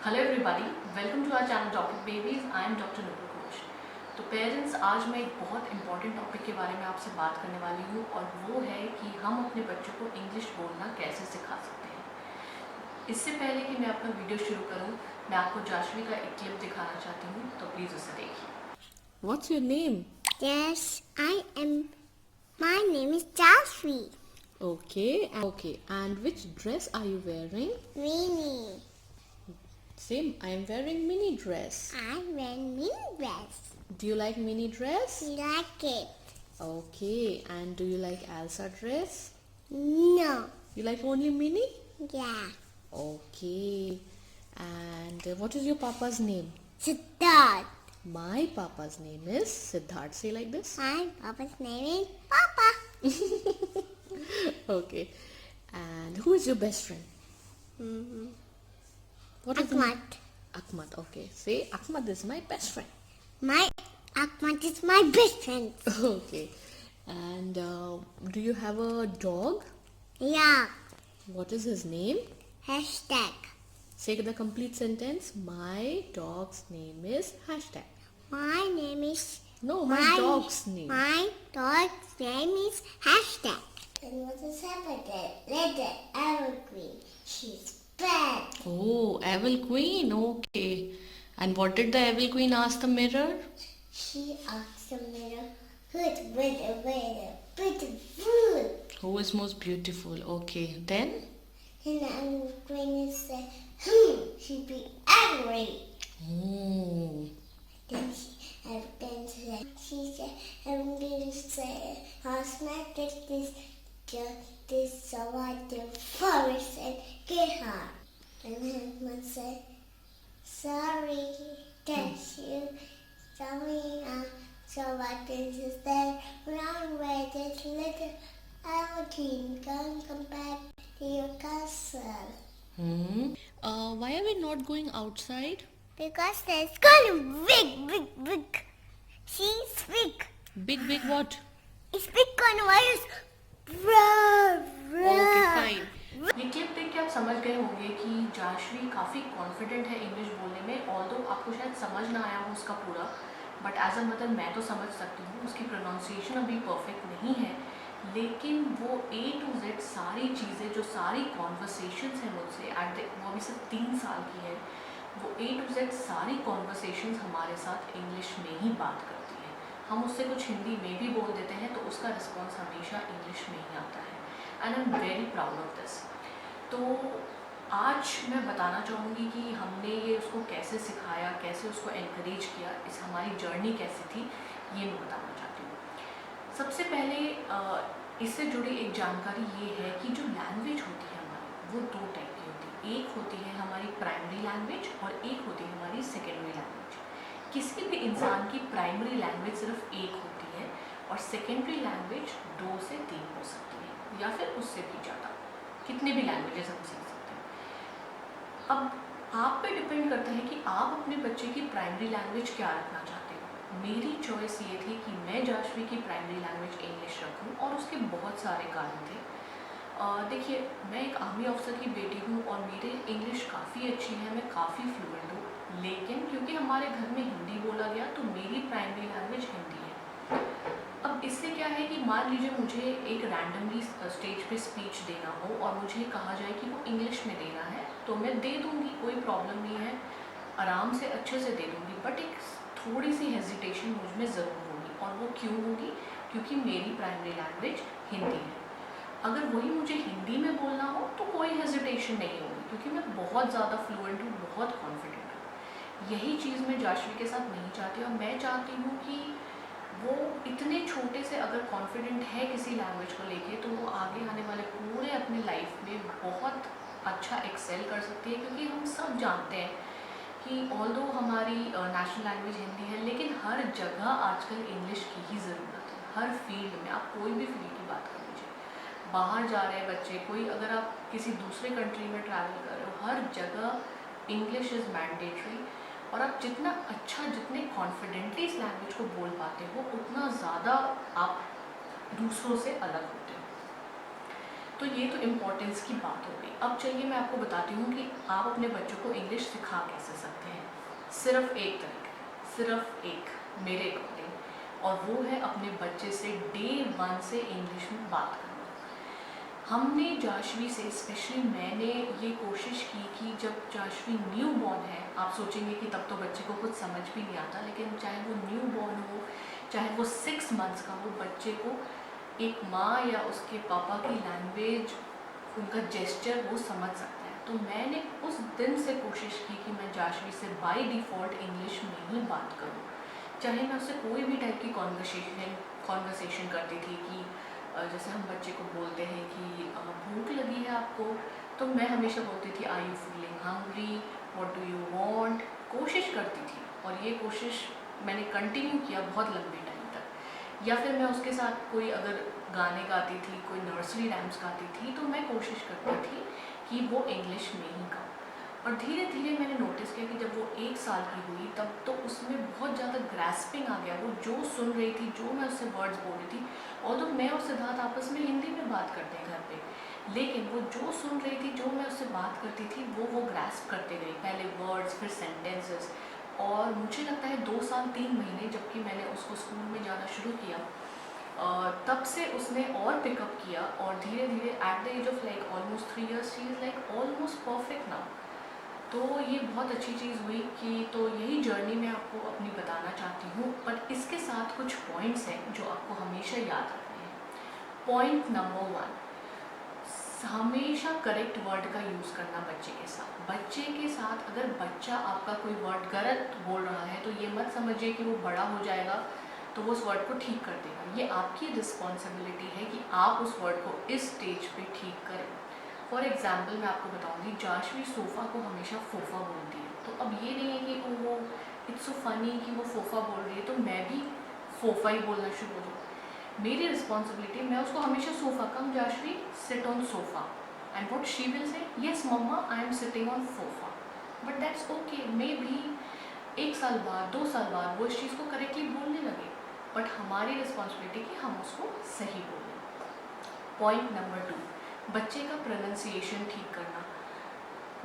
Hello everybody, welcome to our channel topic babies. I am doctor Nupur Ghosh. तो parents, आज मैं एक बहुत इंपॉर्टेंट टॉपिक के बारे में आपसे बात करने वाली हूँ और वो है कि हम अपने बच्चों को इंग्लिश बोलना कैसे सिखा सकते हैं। इससे पहले कि मैं अपना वीडियो शुरू करूँ, मैं आपको जाशवी का एक क्लिप दिखाना चाहती हूँ, तो प्लीज़ उसे देखिए। What's your name? Yes, I am. My name is Jasvi. Okay. And which dress are you wearing? Winnie. Same, I am wearing mini dress. I wear mini dress. Do you like mini dress? Like it? Okay. And do you like Elsa dress? No. You like only mini? Yeah. Okay. And what is your papa's name? Siddharth. My papa's name is Siddharth. Say like this. My papa's name is Papa. Okay. And who is your best friend? Mm-hmm. What is the name? Ahmad. Ahmad. Okay. Say Ahmad is my best friend. My Ahmad is my best friend. Okay. And do you have a dog? Yeah. What is his name? Hashtag. Say the complete sentence. My dog's name is hashtag. My name is. No, my dog's name. My dog's name is hashtag. And what is happening? Let the evergreen. She's bad. Oh, Evil Queen. Okay. And what did the Evil Queen ask the mirror? She asked the mirror, who's beautiful? Who is most beautiful? Okay. Then? And the evergreen said, she be angry. Oh. Then she said, evergreen said, I'll smack this so I the forest and get her. And husband said, sorry, that's you. Sorry, so I did that. Run away, this little evergreen come back to your castle. Why are we not going outside? Because there's kind of big. She's big. Big what? It's big kind of virus. Okay, fine. ये clip देख के आप समझ गए होंगे कि जाशवी काफ़ी confident है इंग्लिश बोलने में। ऑल्दो आपको शायद समझ ना आया हो उसका पूरा, बट एज अ मदर मैं तो समझ सकती हूँ। उसकी प्रोनाउंसिएशन अभी परफेक्ट नहीं है, लेकिन वो A to Z सारी चीज़ें, जो सारी कॉन्वर्सेशंस हैं मुझसे वो अभी सिर्फ 3 साल की है, वो A to Z सारी कॉन्वर्सेशंस हमारे साथ इंग्लिश में ही बात करती है। हम उससे कुछ हिंदी में भी बोल देते हैं तो उसका रिस्पॉन्स हमेशा इंग्लिश में ही आता है। And I am very proud of this. तो आज मैं बताना चाहूँगी कि हमने ये उसको कैसे सिखाया, कैसे उसको एनकरेज किया, इस हमारी जर्नी कैसी थी, ये मैं बताना चाहती हूँ। सबसे पहले इससे जुड़ी एक जानकारी ये है कि जो लैंग्वेज होती है हमारी, वो 2 टाइप की होती है। एक होती है हमारी प्राइमरी लैंग्वेज और एक होती है हमारी सेकेंडरी लैंग्वेज। किसी भी इंसान की प्राइमरी लैंग्वेज सिर्फ एक होती है और सेकेंडरी लैंग्वेज 2 से 3 हो सकती है या फिर उससे भी ज़्यादा। कितने भी लैंग्वेजेस हम सीख सकते हैं। अब आप पे डिपेंड करता है कि आप अपने बच्चे की प्राइमरी लैंग्वेज क्या रखना चाहते हो। मेरी चॉइस ये थी कि मैं जाशवी की प्राइमरी लैंग्वेज इंग्लिश रखूं और उसके बहुत सारे कारण थे। देखिए, मैं एक आर्मी ऑफिसर की बेटी हूँ और मेरी इंग्लिश काफ़ी अच्छी है, मैं काफ़ी फ्लुएंट हूँ, लेकिन क्योंकि हमारे घर में हिंदी बोला गया तो मेरी प्राइमरी लैंग्वेज हिंदी है। अब इससे क्या है कि मान लीजिए मुझे एक रैंडमली स्टेज पे स्पीच देना हो और मुझे कहा जाए कि वो इंग्लिश में देना है, तो मैं दे दूँगी, कोई प्रॉब्लम नहीं है, आराम से अच्छे से दे दूँगी। बट एक थोड़ी सी हेजिटेशन मुझ में ज़रूर होगी, और वो क्यों होगी? क्योंकि मेरी प्राइमरी लैंग्वेज हिंदी है। अगर वही मुझे हिंदी में बोलना हो तो कोई हेजिटेशन नहीं होगी, क्योंकि मैं बहुत ज़्यादा फ्लुएंट हूँ, बहुत कॉन्फिडेंट हूँ। यही चीज़ मैं जाशवी के साथ नहीं चाहती, और मैं चाहती हूँ कि वो इतने छोटे से अगर कॉन्फिडेंट है किसी लैंग्वेज को लेके, तो वो आगे आने वाले पूरे अपने लाइफ में बहुत अच्छा एक्सेल कर सकती है। क्योंकि हम सब जानते हैं कि ऑल्दो हमारी नेशनल लैंग्वेज हिंदी है, लेकिन हर जगह आजकल इंग्लिश की ही ज़रूरत है। हर फील्ड में, आप कोई भी फील्ड की बात कर लीजिए, बाहर जा रहे हैं बच्चे, कोई अगर आप किसी दूसरे कंट्री में ट्रैवल कर रहे हो, हर जगह इंग्लिश इज़ मैंडेटरी। और आप जितना अच्छा, जितने कॉन्फिडेंटली इस लैंग्वेज को बोल पाते हो, उतना ज़्यादा आप दूसरों से अलग होते हो। तो ये तो इम्पोर्टेंस की बात हो गई। अब चलिए मैं आपको बताती हूँ कि आप अपने बच्चों को इंग्लिश सिखा कैसे सकते हैं। सिर्फ एक तरीका, सिर्फ एक, मेरे अकॉर्डिंग, और वो है अपने बच्चे से डे 1 से इंग्लिश में बात करना। हमने जाशवी से, स्पेशली मैंने ये कोशिश की कि जब जाशवी न्यू बॉर्न है, आप सोचेंगे कि तब तो बच्चे को कुछ समझ भी नहीं आता, लेकिन चाहे वो न्यू बॉर्न हो, चाहे वो 6 मंथ्स का हो, बच्चे को एक माँ या उसके पापा की लैंग्वेज, उनका जेस्चर वो समझ सकता है। तो मैंने उस दिन से कोशिश की कि मैं जाशवी से बाय डिफ़ॉल्ट इंग्लिश में ही बात करूँ। चाहे मैं उससे कोई भी टाइप की कॉन्वर्सेशन करती थी कि जैसे हम बच्चे को बोलते हैं कि भूख लगी है आपको, तो मैं हमेशा बोलती थी are you feeling hungry, what do you want, कोशिश करती थी। और ये कोशिश मैंने कंटिन्यू किया बहुत लंबे टाइम तक। या फिर मैं उसके साथ कोई अगर गाने गाती थी, कोई नर्सरी राइम्स गाती थी, तो मैं कोशिश करती थी कि वो इंग्लिश में ही गाऊँ। और धीरे धीरे मैंने नोटिस किया कि जब वो 1 साल की हुई तब तो उसमें बहुत ज़्यादा ग्रास्पिंग आ गया। वो जो सुन रही थी, जो मैं उससे वर्ड्स बोल रही थी, और तो मैं और सिद्धार्थ आपस में हिंदी में बात करते हैं घर पे, लेकिन वो जो सुन रही थी, जो मैं उससे बात करती थी, वो ग्रास्प करते गई, पहले वर्ड्स फिर सेंटेंसेस। और मुझे लगता है 2 साल 3 महीने जबकि मैंने उसको स्कूल में जाना शुरू किया, तब से उसने और पिकअप किया, और धीरे धीरे at the age of like almost 3 years she is like almost perfect now. तो ये बहुत अच्छी चीज़ हुई कि तो यही जर्नी मैं आपको अपनी बताना चाहती हूँ, बट इसके साथ कुछ पॉइंट्स हैं जो आपको हमेशा याद रखने हैं। पॉइंट नंबर 1, हमेशा करेक्ट वर्ड का यूज़ करना बच्चे के साथ। बच्चे के साथ अगर बच्चा आपका कोई वर्ड गलत बोल रहा है, तो ये मत समझिए कि वो बड़ा हो जाएगा तो वो उस वर्ड को ठीक कर देगा। ये आपकी रिस्पॉन्सिबिलिटी है कि आप उस वर्ड को इस स्टेज पे ठीक करें। फॉर एग्जाम्पल मैं आपको बताऊंगी, जाशवी सोफ़ा को हमेशा फोफ़ा बोलती है। तो अब ये नहीं है कि वो इट्स सो फनी कि वो फोफ़ा बोल रही है तो मैं भी फोफ़ा ही बोलना शुरू हो जाऊँ। मेरी रिस्पॉन्सिबिलिटी, मैं उसको हमेशा sofa, come Jashvi sit on sofa, and what she will say, yes mamma I am sitting on sofa. But that's okay, maybe 1 साल बाद, 2 साल बाद वो इस चीज़ को करेक्टली बोलने लगे, बट हमारी रिस्पॉन्सिबिलिटी कि हम उसको सही बोलें। पॉइंट नंबर 2, बच्चे का प्रोनाउंसिएशन ठीक करना।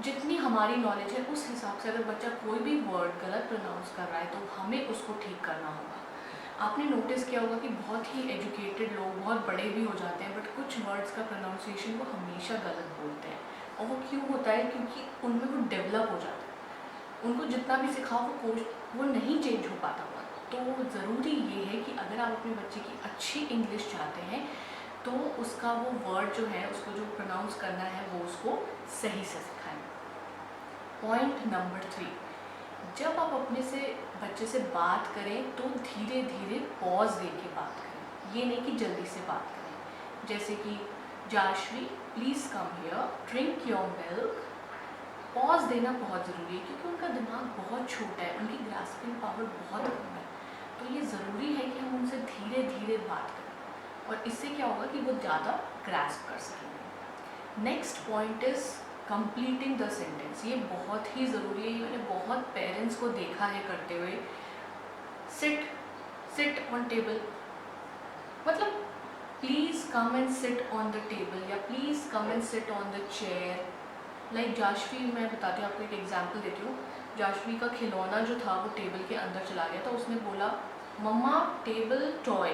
जितनी हमारी नॉलेज है उस हिसाब से अगर बच्चा कोई भी वर्ड गलत प्रोनाउंस कर रहा है तो हमें उसको ठीक करना होगा। आपने नोटिस किया होगा कि बहुत ही एजुकेटेड लोग बहुत बड़े भी हो जाते हैं, बट कुछ वर्ड्स का प्रोनाउंसिएशन वो हमेशा गलत बोलते हैं। और वो क्यों होता है? क्योंकि उनमें वो डेवलप हो जाता है। उनको जितना भी सिखाओ वो नहीं चेंज हो पाता हुआ। तो ज़रूरी ये है कि अगर आप अपने बच्चे की अच्छी इंग्लिश चाहते हैं तो उसका वो वर्ड जो है, उसको जो प्रोनाउंस करना है, वो उसको सही से सिखाएं। पॉइंट नंबर 3, जब आप अपने से बच्चे से बात करें तो धीरे धीरे पॉज दे के बात करें। ये नहीं कि जल्दी से बात करें। जैसे कि Jashvi please come here, drink your milk. Pause देना बहुत ज़रूरी है क्योंकि उनका दिमाग बहुत छोटा है, उनकी ग्रास्पिंग पावर बहुत कम है। तो ये ज़रूरी है कि हम उनसे धीरे धीरे बात करें, और इससे क्या होगा कि वो ज़्यादा ग्रास्प कर सकेंगे। Next point is completing the sentence. ये बहुत ही ज़रूरी है। ये मैंने बहुत पेरेंट्स को देखा है करते हुए। सिट ऑन टेबल, मतलब please come and sit on the table, या please come and sit on the chair. Like Jashvi, मैं बताती हूँ आपको, एक एग्जाम्पल देती हूँ। जाशवी का खिलौना जो था वो टेबल के अंदर चला गया था। उसने बोला मम्मा टेबल टॉय।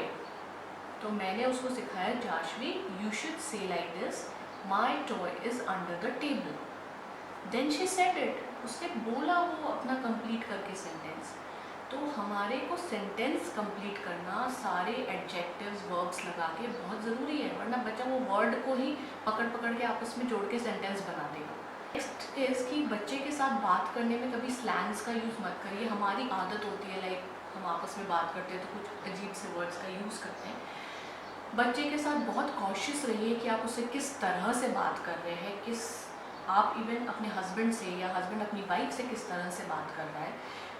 तो मैंने उसको सिखाया, Jashvi you should say like this, my toy is under the table. Then she said it. उसने बोला वो अपना कंप्लीट करके सेंटेंस। तो हमारे को सेंटेंस कंप्लीट करना सारे एडजेक्टिव्स वर्ब्स लगा के बहुत ज़रूरी है, वरना बच्चा वो वर्ड को ही पकड़ पकड़ के आपस में जोड़ के सेंटेंस बना देगा। नेक्स्ट इज़ कि बच्चे के साथ बात करने में कभी स्लैंग्स का यूज़ मत करिए। हमारी आदत होती है, लाइक हम आपस में बात करते हैं तो कुछ अजीब से वर्ड्स का यूज़ करते हैं। बच्चे के साथ बहुत कॉशियस रहिए कि आप उससे किस तरह से बात कर रहे हैं, आप इवन अपने हस्बैंड से या हस्बैंड अपनी वाइफ से किस तरह से बात कर रहा है,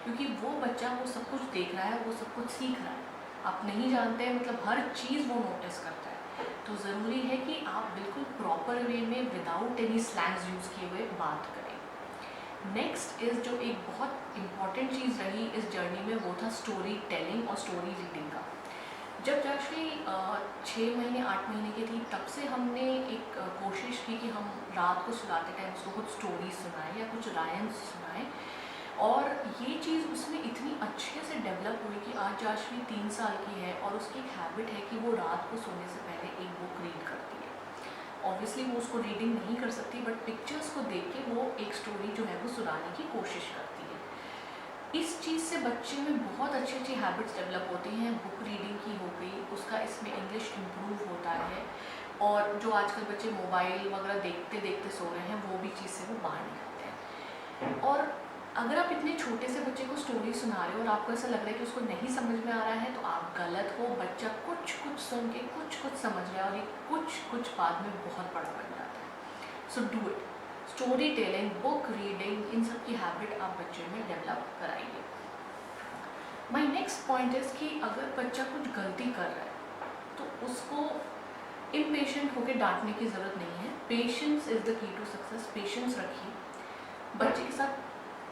क्योंकि वो बच्चा वो सब कुछ देख रहा है, वो सब कुछ सीख रहा है। आप नहीं जानते हैं, मतलब हर चीज़ वो नोटिस करता है। तो ज़रूरी है कि आप बिल्कुल प्रॉपर वे में विदाउट एनी स्लैंग्स यूज़ किए हुए बात करें। नेक्स्ट इज़ जो एक बहुत इम्पॉर्टेंट चीज़ रही इस जर्नी में, वो था स्टोरी टेलिंग और स्टोरी रीडिंग का। जब जाशवी 6 महीने 8 महीने की थी तब से हमने एक कोशिश की कि हम रात को सुलाते टाइम उसको कुछ स्टोरी सुनाएं या कुछ रायम्स सुनाएं, और ये चीज़ उसमें इतनी अच्छे से डेवलप हुई कि आज जाशवी 3 साल की है और उसकी एक हैबिट है कि वो रात को सोने से पहले एक बुक रीड करती है। ऑब्वियसली वो उसको रीडिंग नहीं कर सकती, बट पिक्चर्स को देख के वो एक स्टोरी जो है वो सुनाने की कोशिश करती है। इस चीज़ से बच्चे में बहुत अच्छी अच्छी हैबिट्स डेवलप होती हैं। बुक रीडिंग की हो गई, उसका इसमें इंग्लिश इम्प्रूव होता है, और जो आजकल बच्चे मोबाइल वगैरह देखते देखते सो रहे हैं वो भी चीज़ से वो बाहर निकलते हैं। और अगर आप इतने छोटे से बच्चे को स्टोरी सुना रहे हो और आपको ऐसा लग रहा है कि उसको नहीं समझ में आ रहा है, तो आप गलत हो। बच्चा कुछ कुछ सुन के कुछ कुछ समझ रहा है और ये कुछ कुछ बाद में बहुत बड़ा बन जाता है। So do it. Storytelling, book reading, इन सब की हैबिट आप बच्चे में डेवलप कराइए। माई नेक्स्ट पॉइंट इज़ कि अगर बच्चा कुछ गलती कर रहा है तो उसको इम्पेशेंट होकर डांटने की ज़रूरत नहीं है। Patience is the key to success. Patience रखिए बच्चे के साथ,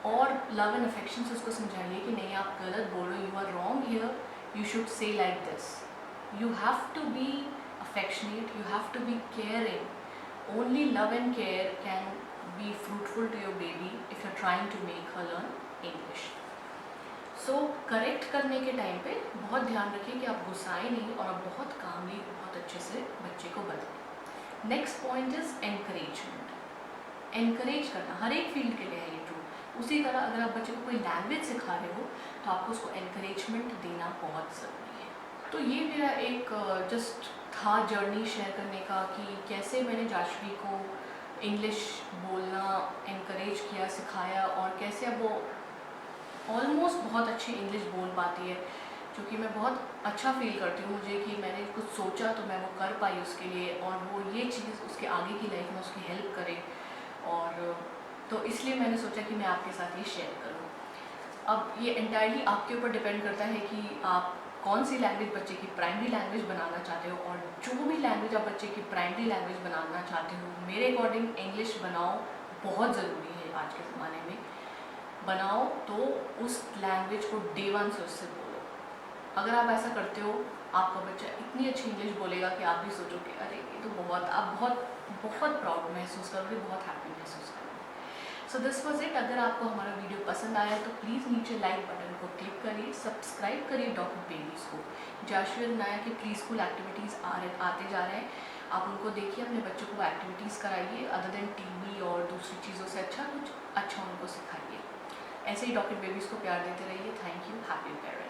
और लव एंड अफेक्शन से उसको समझाइए कि नहीं, आप गलत बोल रहे हो, you are wrong here, you should say like this, you have to be affectionate, you have to be caring. Only love and care can be fruitful to your baby if you are trying to make her learn English. So correct करने के time पे बहुत ध्यान रखिए कि आप गुस्साएं नहीं, और आप बहुत कामली, बहुत अच्छे से बच्चे को बताएं। Next point is encouragement. Encourage करना हर एक फील्ड के लिए है ये ट्रू। उसी तरह अगर आप बच्चे को कोई लैंग्वेज सिखा रहे हो तो आपको उसको एनकरेजमेंट देना बहुत ज़रूरी है। तो ये मेरा एक जस्ट था जर्नी शेयर करने का कि कैसे मैंने जाशवी को इंग्लिश बोलना एनकरेज किया, सिखाया, और कैसे अब वो ऑलमोस्ट बहुत अच्छी इंग्लिश बोल पाती है, जो कि मैं बहुत अच्छा फील करती हूँ। मुझे कि मैंने कुछ सोचा तो मैं वो कर पाई उसके लिए, और वो ये चीज़ उसके आगे की लाइफ में उसकी हेल्प करे, और तो इसलिए मैंने सोचा कि मैं आपके साथ ये शेयर करूँ। अब ये एंटायरली आपके ऊपर डिपेंड करता है कि आप कौन सी लैंग्वेज बच्चे की प्राइमरी लैंग्वेज बनाना चाहते हो, और जो भी लैंग्वेज आप बच्चे की प्राइमरी लैंग्वेज बनाना चाहते हो, मेरे अकॉर्डिंग इंग्लिश बनाओ, बहुत ज़रूरी है आज के ज़माने में। बनाओ तो उस लैंग्वेज को डे 1 से उससे बोलो। अगर आप ऐसा करते हो, आपका बच्चा इतनी अच्छी इंग्लिश बोलेगा कि आप भी सोचोगे अरे ये तो बहुत, आप बहुत बहुत प्राउड महसूस करोगे, बहुत हैप्पी महसूस करोगे। So this was it. अगर आपको हमारा वीडियो पसंद आया तो प्लीज़ नीचे लाइक बटन को क्लिक करिए, सब्सक्राइब करिए डॉक्टर बेबीज़ को। जाशवी और नाया के प्री स्कूल एक्टिविटीज़ आते जा रहे हैं, आप उनको देखिए, अपने बच्चों को एक्टिविटीज़ कराइए, अदर देन टीवी और दूसरी चीज़ों से अच्छा कुछ अच्छा उनको सिखाइए। ऐसे ही डॉक्टर बेबीज़ को प्यार देते रहिए। Thank you. Happy parents.